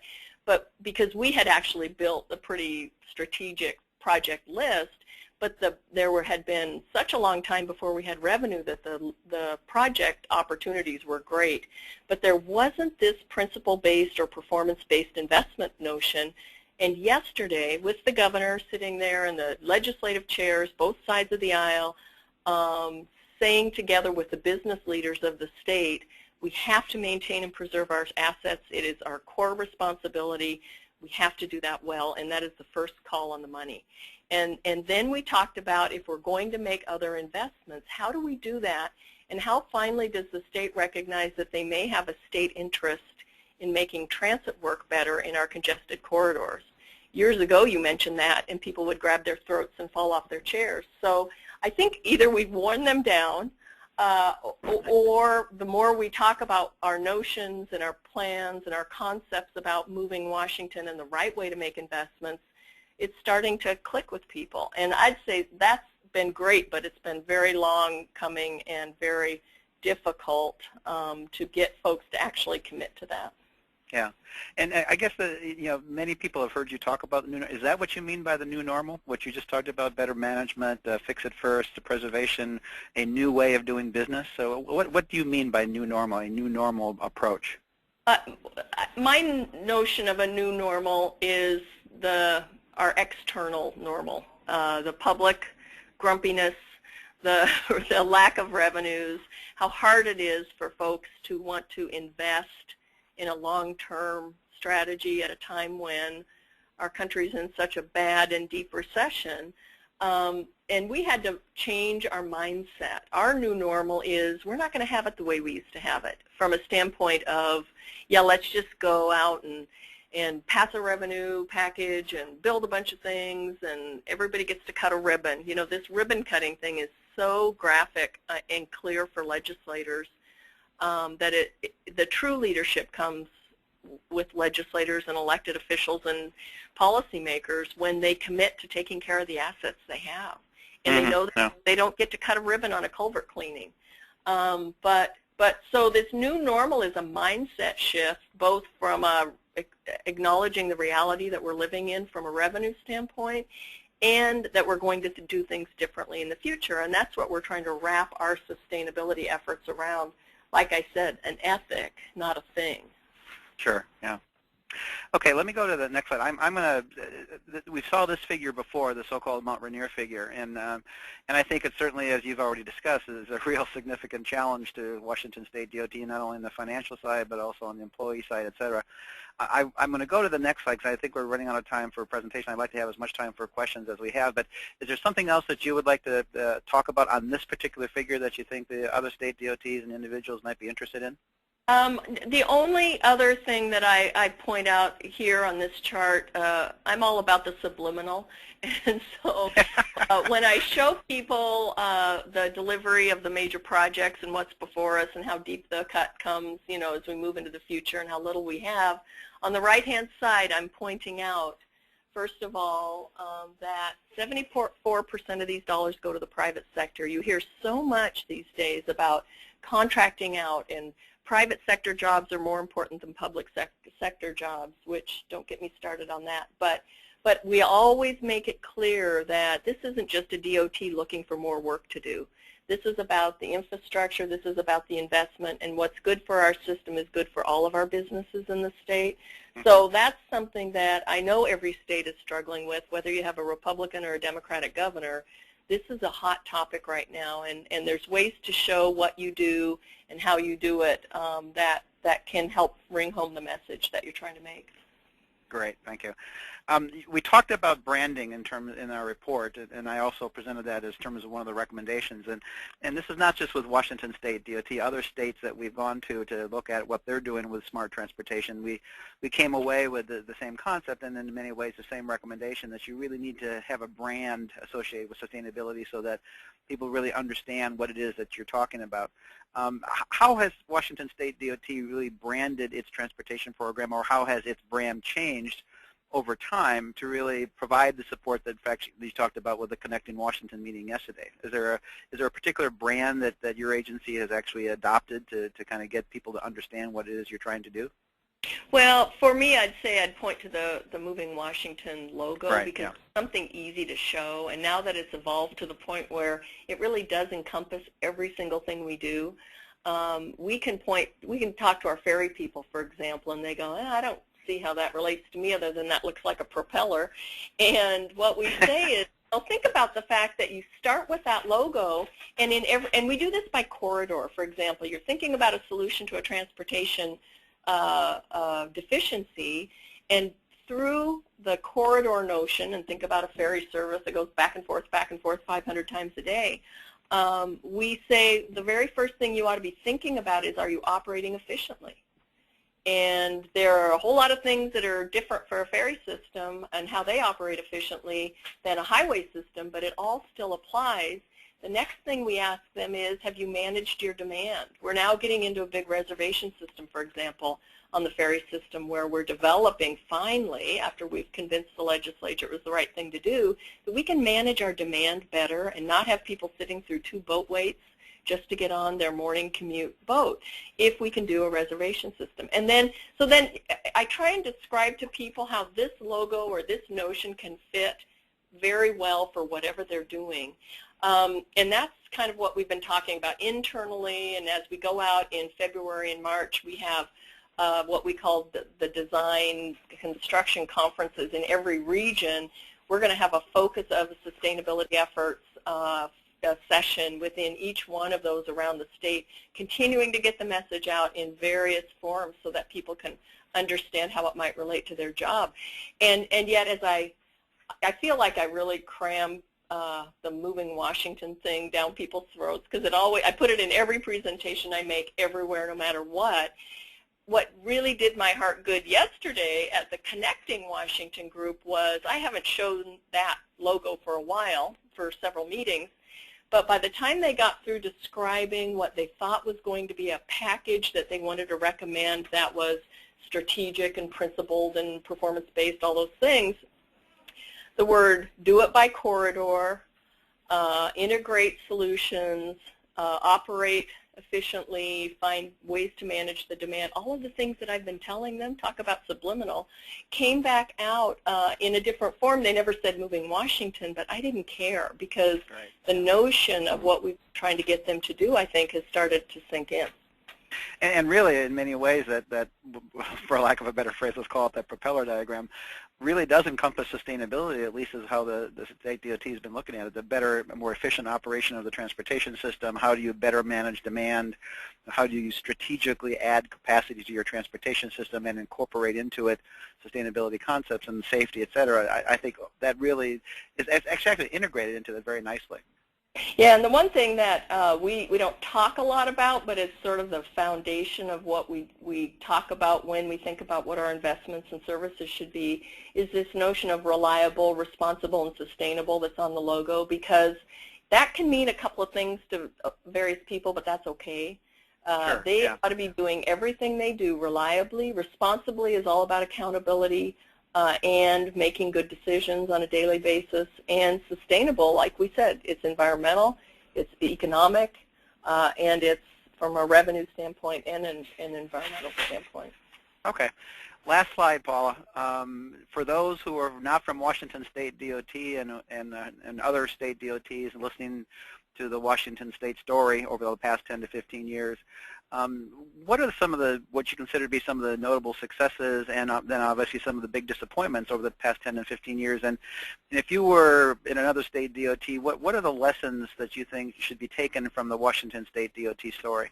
C: because we had actually built a pretty strategic project list, but there had been such a long time before we had revenue that the project opportunities were great. But there wasn't this principle-based or performance-based investment notion. And yesterday, with the governor sitting there and the legislative chairs, both sides of the aisle, saying together with the business leaders of the state, we have to maintain and preserve our assets. It is our core responsibility. We have to do that well, and that is the first call on the money. And then we talked about if we're going to make other investments, how do we do that, and how finally does the state recognize that they may have a state interest in making transit work better in our congested corridors. Years ago you mentioned that, and people would grab their throats and fall off their chairs. So I think either we've worn them down, or the more we talk about our notions and our plans and our concepts about moving Washington in the right way to make investments, it's starting to click with people. And I'd say that's been great, but it's been very long coming and very difficult to get folks to actually commit to that.
B: Yeah, and I guess many people have heard you talk about the new. Is that what you mean by the new normal? What you just talked about: better management, fix it first, the preservation, a new way of doing business. So, what do you mean by new normal? A new normal approach?
C: My notion of a new normal is our external normal, the public grumpiness, the lack of revenues, how hard it is for folks to want to invest in a long-term strategy at a time when our country's in such a bad and deep recession. And we had to change our mindset. Our new normal is we're not going to have it the way we used to have it, from a standpoint of, yeah, let's just go out and pass a revenue package and build a bunch of things and everybody gets to cut a ribbon. You know, this ribbon cutting thing is so graphic and clear for legislators that the true leadership comes with legislators and elected officials and policymakers when they commit to taking care of the assets they have. And they know that they don't get to cut a ribbon on a culvert cleaning. But so this new normal is a mindset shift, both from acknowledging the reality that we're living in from a revenue standpoint, and that we're going to do things differently in the future. And that's what we're trying to wrap our sustainability efforts around. Like I said, an ethic, not a thing.
B: Sure, yeah. Okay, let me go to the next slide. I'm going to, we saw this figure before, the so-called Mount Rainier figure, and I think it certainly, as you've already discussed, is a real significant challenge to Washington State DOT, not only on the financial side, but also on the employee side, et cetera. I'm going to go to the next slide because I think we're running out of time for a presentation. I'd like to have as much time for questions as we have, but is there something else that you would like to talk about on this particular figure that you think the other state DOTs and individuals might be interested in?
C: The only other thing that I point out here on this chart, I'm all about the subliminal, and so when I show people the delivery of the major projects and what's before us and how deep the cut comes, you know, as we move into the future and how little we have, on the right-hand side I'm pointing out, first of all, that 74% of these dollars go to the private sector. You hear so much these days about contracting out, and private sector jobs are more important than public sector jobs, which don't get me started on that. But we always make it clear that this isn't just a DOT looking for more work to do. This is about the infrastructure. This is about the investment. And what's good for our system is good for all of our businesses in the state. So that's something that I know every state is struggling with, whether you have a Republican or a Democratic governor. This is a hot topic right now, and there's ways to show what you do and how you do it that can help bring home the message that you're trying to make.
B: Great, thank you. We talked about branding in our report, and I also presented that as terms of one of the recommendations. And this is not just with Washington State DOT. Other states that we've gone to look at what they're doing with smart transportation, we came away with the same concept, and in many ways the same recommendation that you really need to have a brand associated with sustainability so that people really understand what it is that you're talking about. How has Washington State DOT really branded its transportation program, or how has its brand changed over time to really provide the support that, in fact, you talked about with the Connecting Washington meeting yesterday? Is there a particular brand that your agency has actually adopted to kind of get people to understand what it is you're trying to do?
C: Well, for me, I'd say I'd point to the Moving Washington logo,
B: right,
C: because
B: yeah.
C: it's something easy to show, and now that it's evolved to the point where it really does encompass every single thing we do, we can talk to our ferry people, for example, and they go, I don't see how that relates to me other than that looks like a propeller. And what we say is, well, think about the fact that you start with that logo, and and we do this by corridor. For example, you're thinking about a solution to a transportation deficiency, and through the corridor notion, and think about a ferry service that goes back and forth 500 times a day, we say the very first thing you ought to be thinking about is, are you operating efficiently? And there are a whole lot of things that are different for a ferry system and how they operate efficiently than a highway system, but it all still applies. The next thing we ask them is, have you managed your demand? We're now getting into a big reservation system, for example, on the ferry system, where we're developing finally, after we've convinced the legislature it was the right thing to do, that we can manage our demand better and not have people sitting through 2 boat waits just to get on their morning commute boat, if we can do a reservation system. And then, so then I try and describe to people how this logo or this notion can fit very well for whatever they're doing. And that's kind of what we've been talking about internally, and as we go out in February and March, we have what we call the design construction conferences in every region. We're going to have a focus of sustainability efforts session within each one of those around the state, continuing to get the message out in various forms so that people can understand how it might relate to their job. And yet, as I feel like I really cram the Moving Washington thing down people's throats, because I put it in every presentation I make everywhere, no matter what. What really did my heart good yesterday at the Connecting Washington group was, I haven't shown that logo for a while, for several meetings, but by the time they got through describing what they thought was going to be a package that they wanted to recommend that was strategic and principled and performance-based, all those things, the word do it by corridor, integrate solutions, operate efficiently, find ways to manage the demand, all of the things that I've been telling them, talk about subliminal, came back out in a different form. They never said Moving Washington, but I didn't care, because the notion of what we're trying to get them to do, I think, has started to sink in.
B: And really, in many ways, that, for lack of a better phrase, let's call it that propeller diagram, really does encompass sustainability, at least is how the state DOT has been looking at it. The better, more efficient operation of the transportation system. How do you better manage demand? How do you strategically add capacity to your transportation system and incorporate into it sustainability concepts and safety, et cetera? I think that really is actually integrated into it very nicely.
C: Yeah, and the one thing that we don't talk a lot about, but it's sort of the foundation of what we talk about when we think about what our investments and services should be, is this notion of reliable, responsible, and sustainable that's on the logo, because that can mean a couple of things to various people, but that's okay.
B: Sure,
C: they ought to be doing everything they do reliably. Responsibly is all about accountability. And making good decisions on a daily basis, and sustainable, like we said, it's environmental, it's economic, and it's from a revenue standpoint and an environmental standpoint.
B: Okay. Last slide, Paula. For those who are not from Washington State DOT and other state DOTs and listening to the Washington State story over the past 10 to 15 years. What are some of what you consider to be some of the notable successes, and then obviously some of the big disappointments over the past 10 and 15 years? And if you were in another state DOT, what are the lessons that you think should be taken from the Washington State DOT story?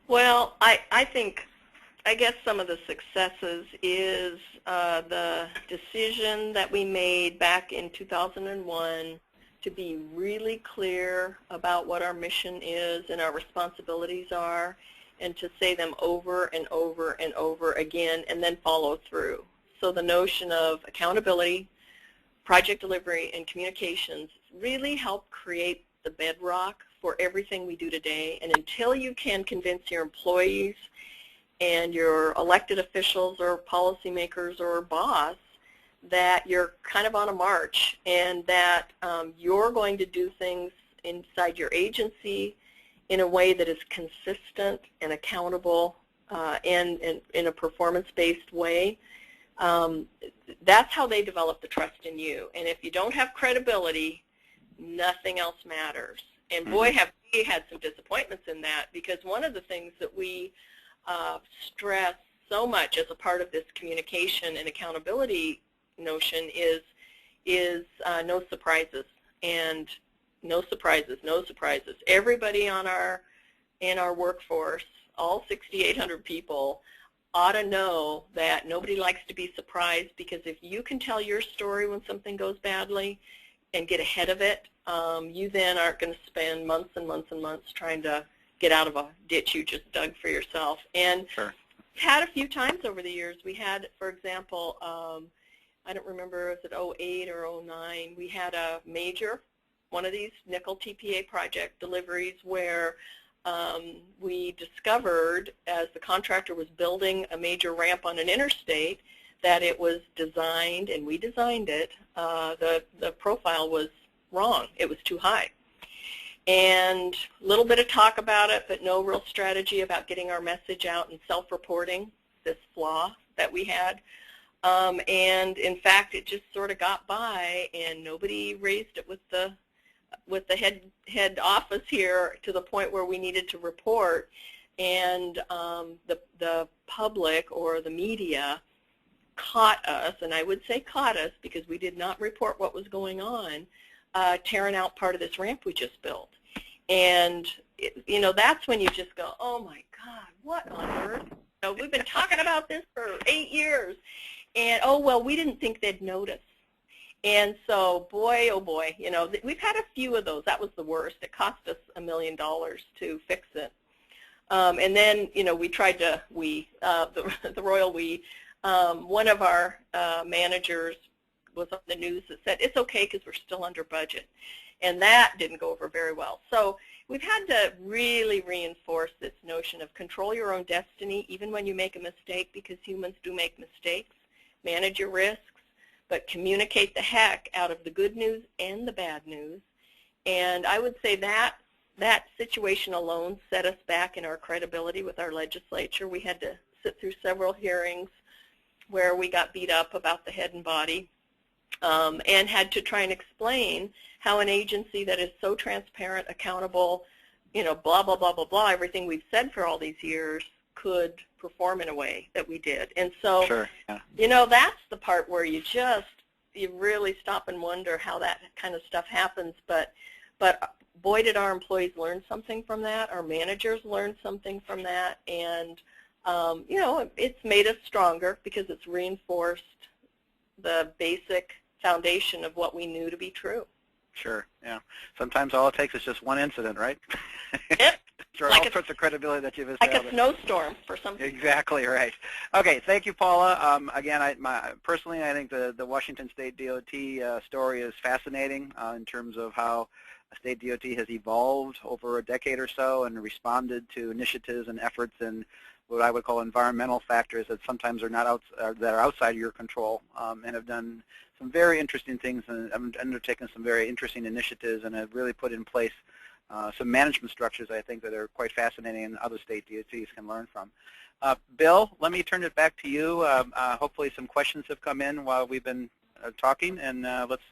C: Well, I guess some of the successes is the decision that we made back in 2001 to be really clear about what our mission is and our responsibilities are, and to say them over and over and over again, and then follow through. So the notion of accountability, project delivery, and communications really help create the bedrock for everything we do today. And until you can convince your employees and your elected officials or policymakers or boss that you're kind of on a march, and that you're going to do things inside your agency in a way that is consistent and accountable and in a performance-based way, that's how they develop the trust in you. And if you don't have credibility, nothing else matters. And boy, have we had some disappointments in that, because one of the things that we stress so much as a part of this communication and accountability notion is no surprises, and no surprises, no surprises. Everybody in our workforce, all 6,800 people, ought to know that nobody likes to be surprised, because if you can tell your story when something goes badly and get ahead of it, you then aren't going to spend months and months and months trying to get out of a ditch you just dug for yourself. And
B: Sure.
C: Had a few times over the years. We had, for example, I don't remember, was it 08 or 09, we had a major, one of these nickel TPA project deliveries where we discovered, as the contractor was building a major ramp on an interstate, that it was designed, and we designed it, the profile was wrong. It was too high. And a little bit of talk about it, but no real strategy about getting our message out and self-reporting this flaw that we had. And in fact, it just sort of got by, and nobody raised it with the head office here to the point where we needed to report. And the public or the media caught us, and I would say caught us because we did not report what was going on, tearing out part of this ramp we just built. And you know, that's when you just go, oh my God, what on earth? You know, we've been talking about this for 8 years. And, oh, well, we didn't think they'd notice. And so, boy, oh, boy, you know, we've had a few of those. That was the worst. It cost us $1 million to fix it. And then, you know, we tried to, the royal we, one of our managers was on the news that said, it's okay because we're still under budget. And that didn't go over very well. So we've had to really reinforce this notion of control your own destiny, even when you make a mistake, because humans do make mistakes. Manage your risks, but communicate the heck out of the good news and the bad news. And I would say that situation alone set us back in our credibility with our legislature. We had to sit through several hearings where we got beat up about the head and body, and had to try and explain how an agency that is so transparent, accountable, you know, blah, blah, blah, blah, blah, everything we've said for all these years, could perform in a way that we did. And so,
B: Sure, yeah.
C: You know, that's the part where you really stop and wonder how that kind of stuff happens. But boy, did our employees learn something from that. Our managers learned something from that. And, you know, it's made us stronger because it's reinforced the basic foundation of what we knew to be true.
B: Sure, yeah. Sometimes all it takes is just one incident, right?
C: Yep.
B: For
C: like
B: all sorts of credibility that you've established.
C: Like a snowstorm for some people.
B: Exactly right. Okay, thank you, Paula. Again, personally, I think the Washington State DOT story is fascinating in terms of how State DOT has evolved over a decade or so and responded to initiatives and efforts and what I would call environmental factors that sometimes are not that are outside your control, and have done some very interesting things and undertaken some very interesting initiatives and have really put in place some management structures, I think, that are quite fascinating and other state DOTs can learn from. Bill, let me turn it back to you. Hopefully some questions have come in while we've been talking, and let's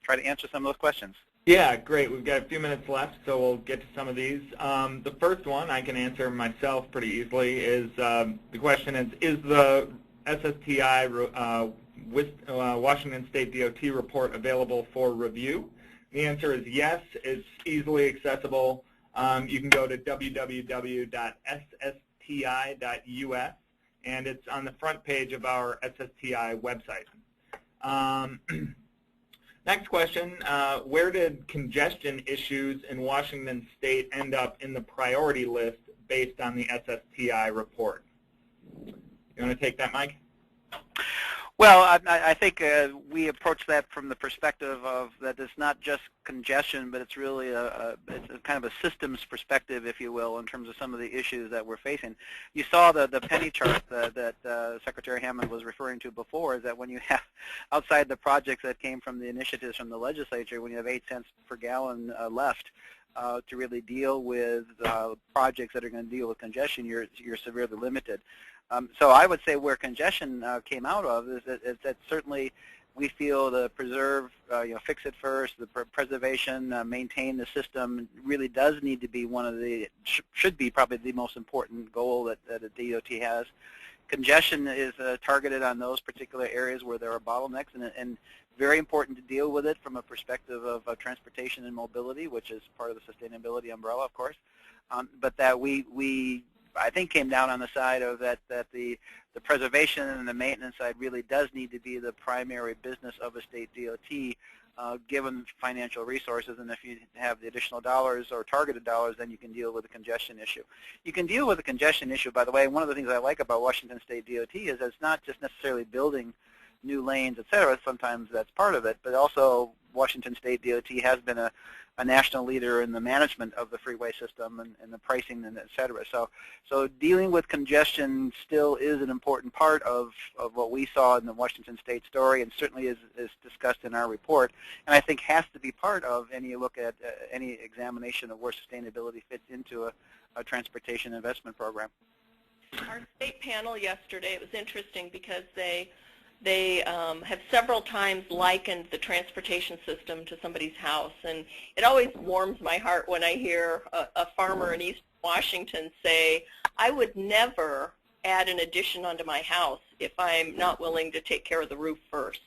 B: try to answer some of those questions.
A: Yeah, great. We've got a few minutes left, so we'll get to some of these. The first one I can answer myself pretty easily is the question is the SSTI Washington State DOT report available for review? The answer is yes. It's easily accessible. You can go to www.ssti.us, and it's on the front page of our SSTI website. Next question, where did congestion issues in Washington State end up in the priority list based on the SSTI report? You want to take that, Mike?
B: Well, I think we approach that from the perspective of that it's not just congestion, but it's really it's a kind of a systems perspective, if you will, in terms of some of the issues that we're facing. You saw the penny chart that Secretary Hammond was referring to before, is that when you have outside the projects that came from the initiatives from the legislature, when you have 8 cents per gallon left to really deal with projects that are going to deal with congestion, you're severely limited. So I would say where congestion came out of is that certainly we feel the preserve, fix it first, the preservation, maintain the system really does need to be one of the, should be probably the most important goal that the DOT has. Congestion is targeted on those particular areas where there are bottlenecks, and very important to deal with it from a perspective of transportation and mobility, which is part of the sustainability umbrella, of course. But that we I think came down on the side of that the preservation and the maintenance side really does need to be the primary business of a state DOT, given financial resources, and if you have the additional dollars or targeted dollars, then you can deal with the congestion issue. You can deal with the congestion issue, by the way. One of the things I like about Washington State DOT is that it's not just necessarily building new lanes, et cetera. Sometimes that's part of it, but also Washington State DOT has been a national leader in the management of the freeway system and the pricing and et cetera. So dealing with congestion still is an important part of what we saw in the Washington State story, and certainly is discussed in our report, and I think has to be part of any look at any examination of where sustainability fits into a transportation investment program.
C: Our state panel yesterday, it was interesting because they have several times likened the transportation system to somebody's house, and it always warms my heart when I hear a farmer in East Washington say, I would never add an addition onto my house if I'm not willing to take care of the roof first.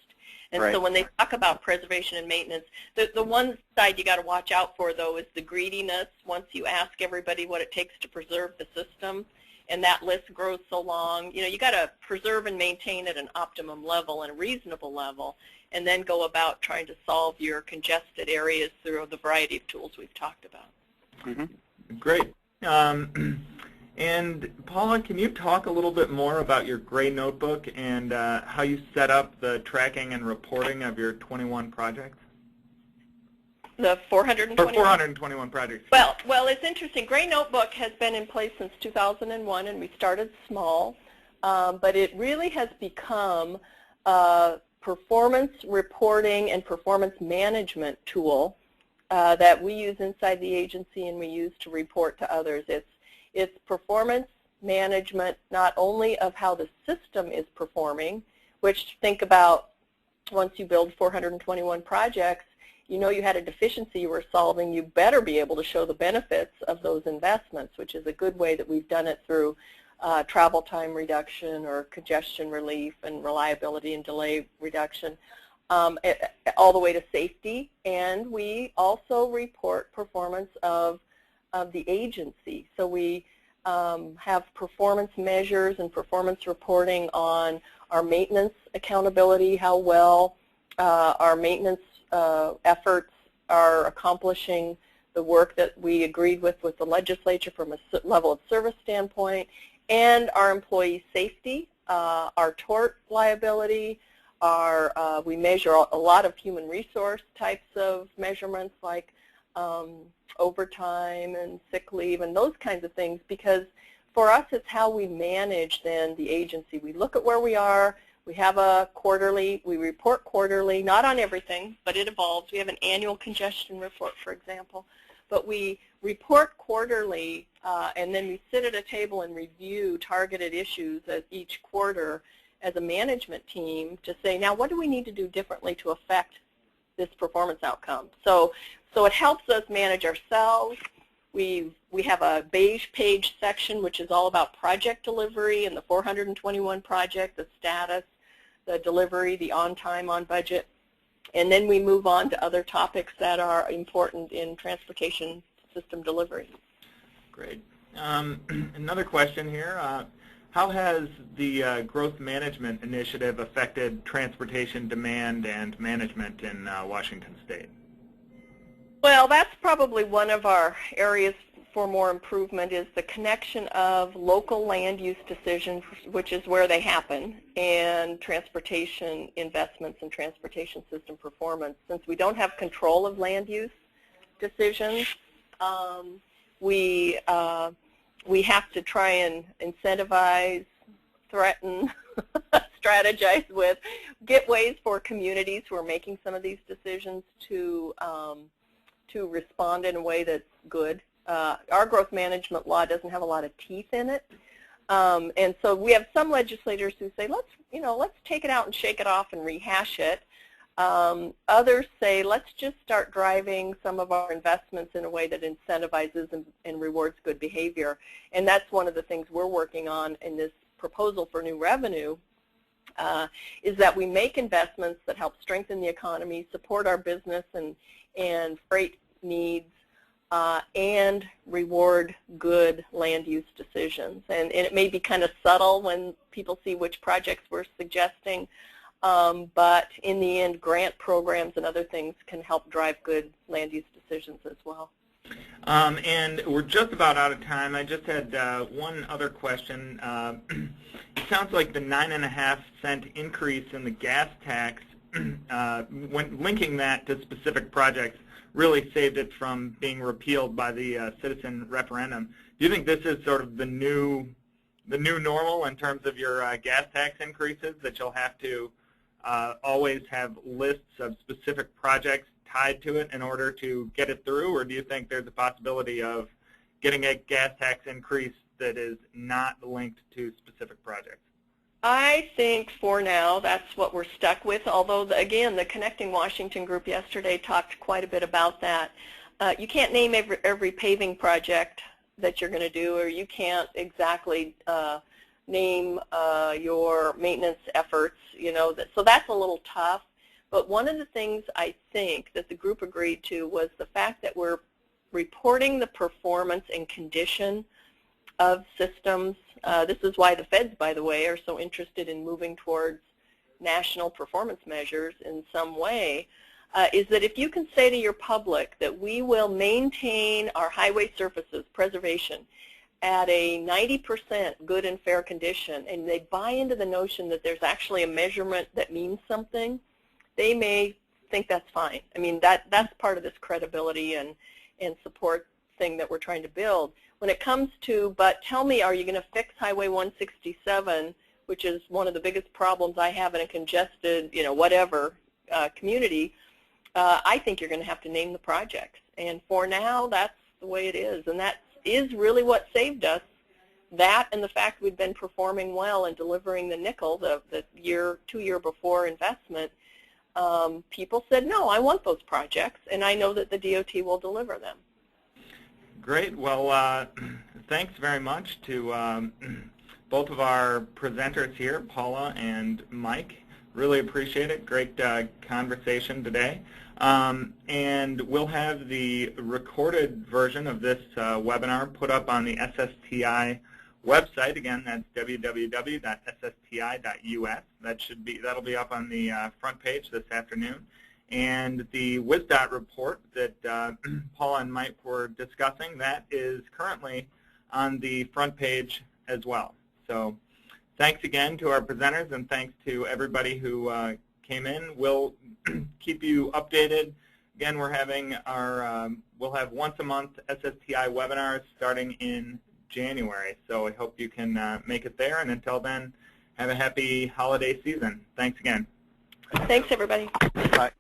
C: And
B: right.
C: So when they talk about preservation and maintenance, the one side you got to watch out for, though, is the greediness. Once you ask everybody what it takes to preserve the system, and that list grows so long, you got to preserve and maintain at an optimum level and a reasonable level, and then go about trying to solve your congested areas through the variety of tools we've talked about.
B: Mm-hmm.
A: Great. And Paula, can you talk a little bit more about your gray notebook and how you set up the tracking and reporting of your 21 projects?
C: The 421?
A: 421 projects.
C: Well, it's interesting. Gray Notebook has been in place since 2001, and we started small, but it really has become a performance reporting and performance management tool that we use inside the agency and we use to report to others. It's performance management not only of how the system is performing, which think about once you build 421 projects, you had a deficiency you were solving, you better be able to show the benefits of those investments, which is a good way that we've done it through travel time reduction or congestion relief and reliability and delay reduction, all the way to safety. And we also report performance of the agency. So we have performance measures and performance reporting on our maintenance accountability, how well our maintenance efforts are accomplishing the work that we agreed with the legislature from a level of service standpoint, and our employee safety, our tort liability, we measure a lot of human resource types of measurements like overtime and sick leave and those kinds of things, because for us it's how we manage then the agency. We look at where we are. We have we report quarterly, not on everything, but it evolves. We have an annual congestion report, for example. But we report quarterly, and then we sit at a table and review targeted issues at each quarter as a management team to say, now what do we need to do differently to affect this performance outcome? So So it helps us manage ourselves. We have a beige page section, which is all about project delivery and the 421 project, the status, the delivery, the on time, on budget. And then we move on to other topics that are important in transportation system delivery.
A: Great. Another question here. How has the growth management initiative affected transportation demand and management in Washington State?
C: Well, that's probably one of our areas for more improvement, is the connection of local land use decisions, which is where they happen, and transportation investments and transportation system performance. Since we don't have control of land use decisions, we have to try and incentivize, threaten, strategize with, get ways for communities who are making some of these decisions to respond in a way that's good. Our growth management law doesn't have a lot of teeth in it, and so we have some legislators who say, let's take it out and shake it off and rehash it. Others say, let's just start driving some of our investments in a way that incentivizes and rewards good behavior. And that's one of the things we're working on in this proposal for new revenue, is that we make investments that help strengthen the economy, support our business and freight needs, and reward good land use decisions. And it may be kind of subtle when people see which projects we're suggesting, but in the end, grant programs and other things can help drive good land use decisions as well.
A: And we're just about out of time. I just had one other question. It sounds like the 9.5-cent increase in the gas tax, when linking that to specific projects, really saved it from being repealed by the citizen referendum. Do you think this is sort of the new normal in terms of your gas tax increases, that you'll have to always have lists of specific projects tied to it in order to get it through, or do you think there's a possibility of getting a gas tax increase that is not linked to specific projects?
C: I think for now that's what we're stuck with, although, again, the Connecting Washington group yesterday talked quite a bit about that. You can't name every paving project that you're going to do, or you can't exactly name your maintenance efforts, so that's a little tough. But one of the things I think that the group agreed to was the fact that we're reporting the performance and condition of systems. This is why the feds, by the way, are so interested in moving towards national performance measures in some way, is that if you can say to your public that we will maintain our highway surfaces preservation at a 90% good and fair condition, and they buy into the notion that there's actually a measurement that means something, they may think that's fine. I mean, that's part of this credibility and support thing that we're trying to build. When it comes to, but tell me, are you going to fix Highway 167, which is one of the biggest problems I have in a congested, whatever community, I think you're going to have to name the projects. And for now, that's the way it is. And that is really what saved us. That and the fact we've been performing well and delivering the nickel, the 2 year before investment. People said, no, I want those projects, and I know that the DOT will deliver them.
A: Great. Well, thanks very much to both of our presenters here, Paula and Mike. Really appreciate it. Great conversation today. And we'll have the recorded version of this webinar put up on the SSTI website. Again, that's www.ssti.us. That'll be up on the front page this afternoon. And the WSDOT report that Paula and Mike were discussing, that is currently on the front page as well. So thanks again to our presenters, and thanks to everybody who came in. We'll keep you updated. Again, we're having we'll have once a month SSTI webinars starting in January. So I hope you can make it there, and until then, have a happy holiday season. Thanks again.
C: Thanks, everybody.
B: Bye.